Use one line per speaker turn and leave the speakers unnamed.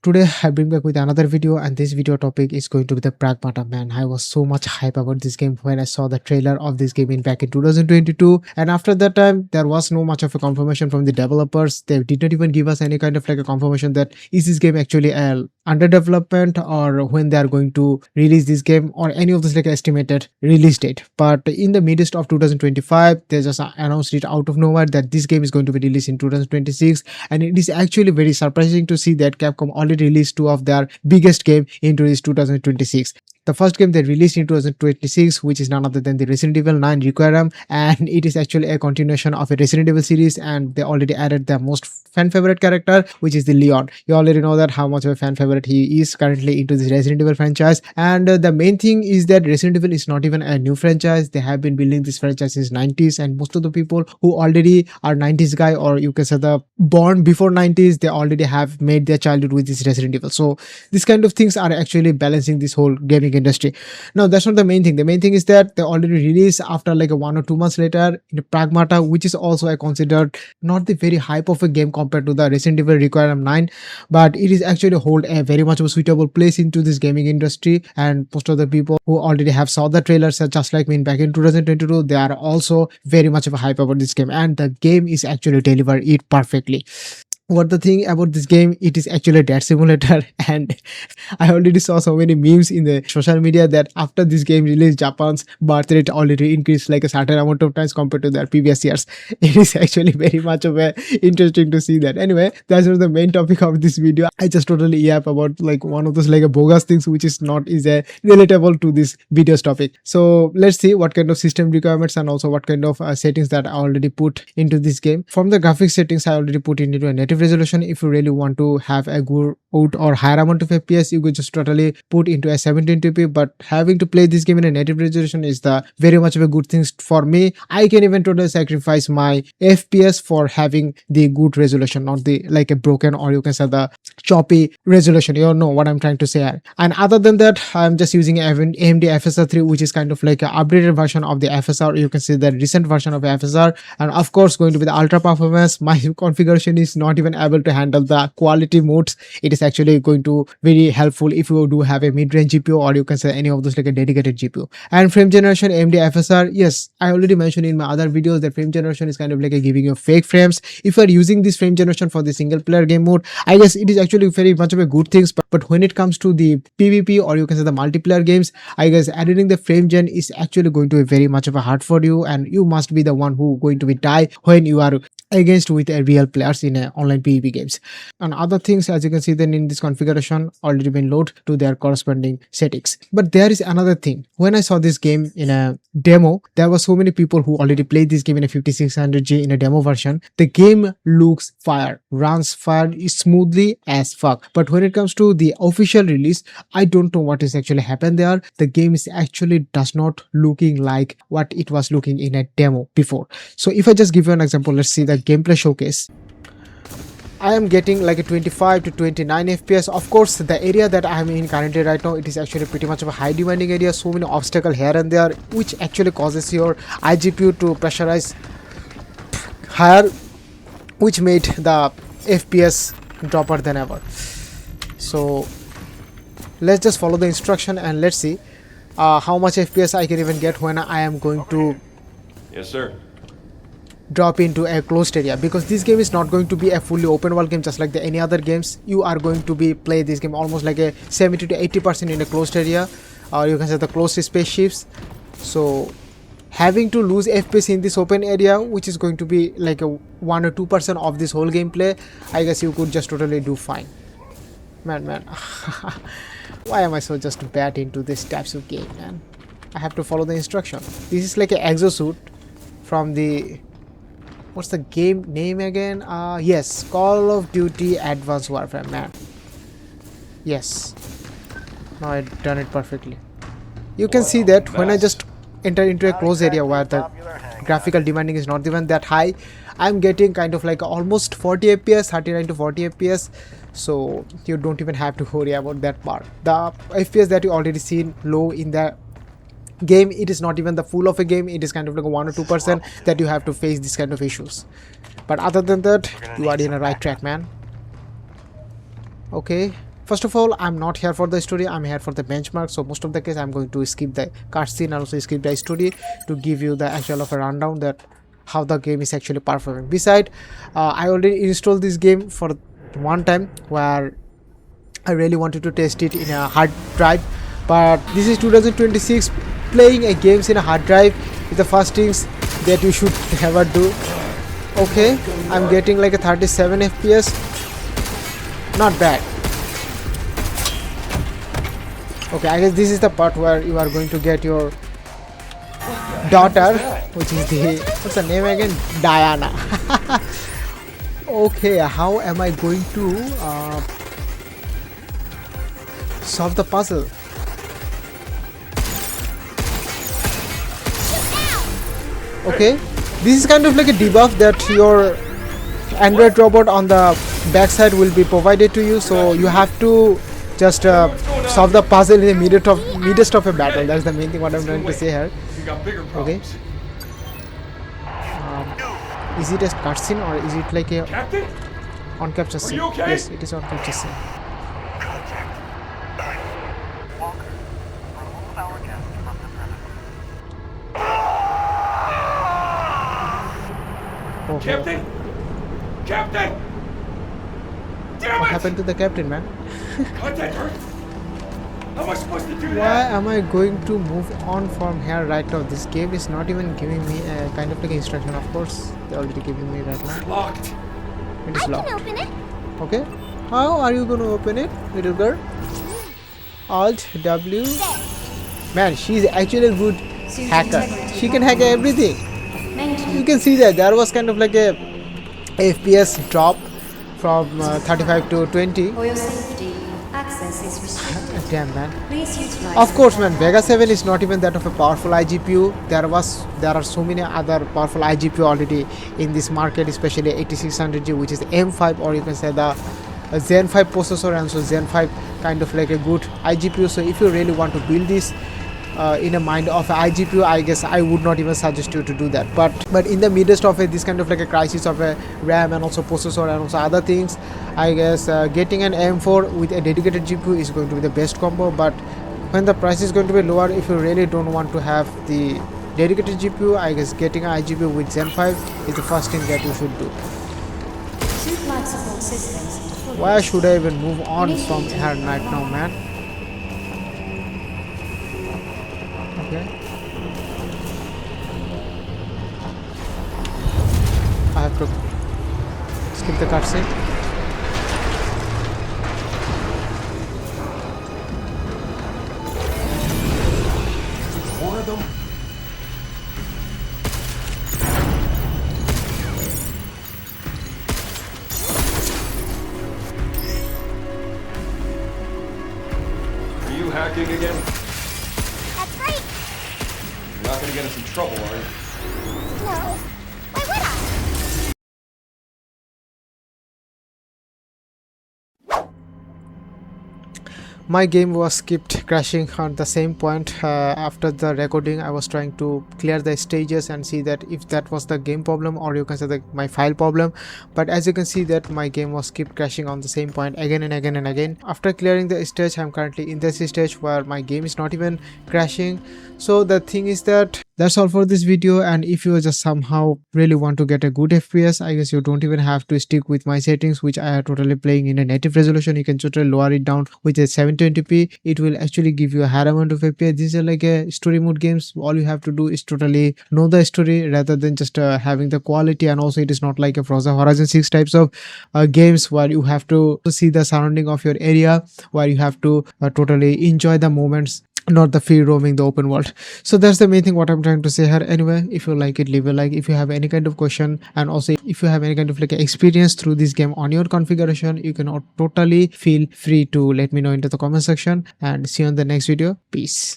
Today I bring back with another video, and this video topic is going to be the PRAGMATA. Man, I was so much hype about this game when I saw the trailer of this game back in 2022, and after that time there was no much of a confirmation from the developers. They did not even give us any kind of like a confirmation that is this game actually under development or when they are going to release this game or any of this like estimated release date. But in the midst of 2025 they just announced it out of nowhere that this game is going to be released in 2026, and it is actually very surprising to see that Capcom already released two of their biggest game into this 2026. The first game they released in 2026, which is none other than the Resident Evil 9 Requiem, and it is actually a continuation of a Resident Evil series, and they already added their most fan favorite character, which is the Leon. You already know that how much of a fan favorite he is currently into this Resident Evil franchise, and the main thing is that Resident Evil is not even a new franchise. They have been building this franchise since 90s, and most of the people who already are 90s guy, or you can say the born before 90s, they already have made their childhood with this Resident Evil. So these kind of things are actually balancing this whole gaming industry. Now that's not the main thing. The main thing is that they already released after like a 1 or 2 months later in PRAGMATA, which is also a considered not the very hype of a game compared to the Resident Evil Requiem 9, but it is actually hold a very much of a suitable place into this gaming industry. And most of the people who already have saw the trailers, just like me back in 2022, they are also very much of a hype about this game, and the game is actually deliver it perfectly. What the thing about this game, it is actually a dad simulator, and I already saw so many memes in the social media that after this game released, Japan's birth rate already increased like a certain amount of times compared to their previous years. It is actually very much of a interesting to see that. Anyway, that's not the main topic of this video. I just totally yap about like one of those like a bogus things which is not is a relatable to this video's topic. So let's see what kind of system requirements and also what kind of settings that I already put into this game. From the graphics settings, I already put it into a native resolution. If you really want to have a good or higher amount of FPS, you could just totally put into a 1720p, but having to play this game in a native resolution is the very much of a good thing for me. I can even totally sacrifice my FPS for having the good resolution, not the like a broken or you can say the choppy resolution. You know what I'm trying to say. And other than that, I'm just using AMD FSR 3, which is kind of like an updated version of the FSR. You can see the recent version of FSR, and of course going to be the ultra performance. My configuration is not even able to handle the quality modes. It is actually going to very helpful if you do have a mid-range GPU, or you can say any of those like a dedicated GPU. And frame generation, AMD FSR, yes, I already mentioned in my other videos that frame generation is kind of like a giving you fake frames. If you are using this frame generation for the single player game mode, I guess it is actually very much of a good thing, but when it comes to the PvP or you can say the multiplayer games, I guess editing the frame gen is actually going to be very much of a hard for you, and you must be the one who going to be die when you are against with a real players in a online PvP games. And other things, as you can see, then in this configuration already been loaded to their corresponding settings. But there is another thing. When I saw this game in a demo, there were so many people who already played this game in a 5600G in a demo version. The game looks fire, runs fire smoothly as fuck. But when it comes to the official release, I don't know what is actually happened there. The game is actually does not looking like what it was looking in a demo before. So if I just give you an example, let's see the gameplay showcase. I am getting like a 25 to 29 FPS. Of course, the area that I am in currently right now, it is actually pretty much of a high demanding area. So many obstacles here and there, which actually causes your iGPU to pressurize higher, which made the FPS dropper than ever. So let's just follow the instruction and let's see how much FPS I can even get when I am going to
Yes, sir.
drop into a closed area, because this game is not going to be a fully open world game just like any other games. You are going to be play this game almost like a 70 to 80% in a closed area, or you can say the closed spaceships. So having to lose FPS in this open area, which is going to be like a 1 or 2% of this whole gameplay, I guess you could just totally do fine. Man why am I so just bad into this types of game, man? I have to follow the instruction. This is like an exosuit from the, what's the game name again? Yes, Call of Duty Advanced Warfare, man. Yes. Now I've done it perfectly. You can see that when I just enter into a closed area where the graphical demanding is not even that high, I'm getting kind of like almost 40 FPS, 39 to 40 FPS. So you don't even have to worry about that part. The FPS that you already seen low in the game, it is not even the full of a game. It is kind of like a 1 or 2% that you have to face this kind of issues. But other than that, you are in a right track, man. Okay, First of all, I'm not here for the story, I'm here for the benchmark. So most of the case I'm going to skip the cutscene and also skip the story to give you the actual of a rundown that how the game is actually performing. Beside, I already installed this game for one time where I really wanted to test it in a hard drive, but this is 2026. Playing a games in a hard drive is the first things that you should ever do. Okay, I'm getting like a 37 FPS, not bad. Okay, I guess this is the part where you are going to get your daughter, which is the, what's the name again, Diana. Okay, how am I going to solve the puzzle? Okay, this is kind of like a debuff that your Android robot on the backside will be provided to you, so you have to just solve the puzzle in the midst of a battle. That's the main thing what I'm trying to say here. Okay, is it a cutscene or is it like a on capture scene? Yes, it is on capture scene.
Captain! Captain! Damn
What
it!
happened to the captain, man?
Contact hurt! How am I supposed to do
Why
that?
am I going to move on from here right now? This game is not even giving me a kind of like instruction. Of course, they're already giving me right now.
Locked.
It is
I
locked.
can open it.
Okay. How are you going to open it, little girl? Alt W. Man, she's actually a good hacker. She can hack everything. You can see that there was kind of like a FPS drop from 35 to 20.
For your safety, access is restricted.
Damn, man.
Please utilize
Of course, man, Vega 7 is not even that of a powerful iGPU. There are so many other powerful iGPU already in this market, especially 8600G, which is M5, or you can say the Zen 5 processor, and so Zen 5 kind of like a good iGPU. So if you really want to build this in a mind of iGPU, I guess I would not even suggest you to do that. But in the midst of this kind of like a crisis of a RAM and also processor and also other things, I guess getting an M4 with a dedicated GPU is going to be the best combo. But when the price is going to be lower, if you really don't want to have the dedicated GPU, I guess getting an iGPU with Zen 5 is the first thing that you should do.
two life support systems.
Why should I even move on from here right now, man? Okay. I have to skip the cutscene.
One of them? Are you hacking again?
That's right.
You're not gonna get us in trouble, are you?
No. Why would I?
My game was skipped crashing at the same point. After the recording, I was trying to clear the stages and see that if that was the game problem, or you can say my file problem. But as you can see that my game was skipped crashing on the same point again and again and again. After clearing the stage, I'm currently in this stage where my game is not even crashing. So the thing is that that's all for this video, and if you just somehow really want to get a good FPS, I guess you don't even have to stick with my settings, which I am totally playing in a native resolution. You can totally lower it down with a 720p. It will actually give you a higher amount of FPS. These are like a story mode games. All you have to do is totally know the story rather than just having the quality. And also it is not like a Horizon 6 types of games where you have to see the surrounding of your area, where you have to totally enjoy the moments, not the free roaming the open world. So that's the main thing what I'm trying to say here. Anyway, if you like it, leave a like. If you have any kind of question, and also if you have any kind of like experience through this game on your configuration, you can totally feel free to let me know into the comment section, and see you on the next video. Peace.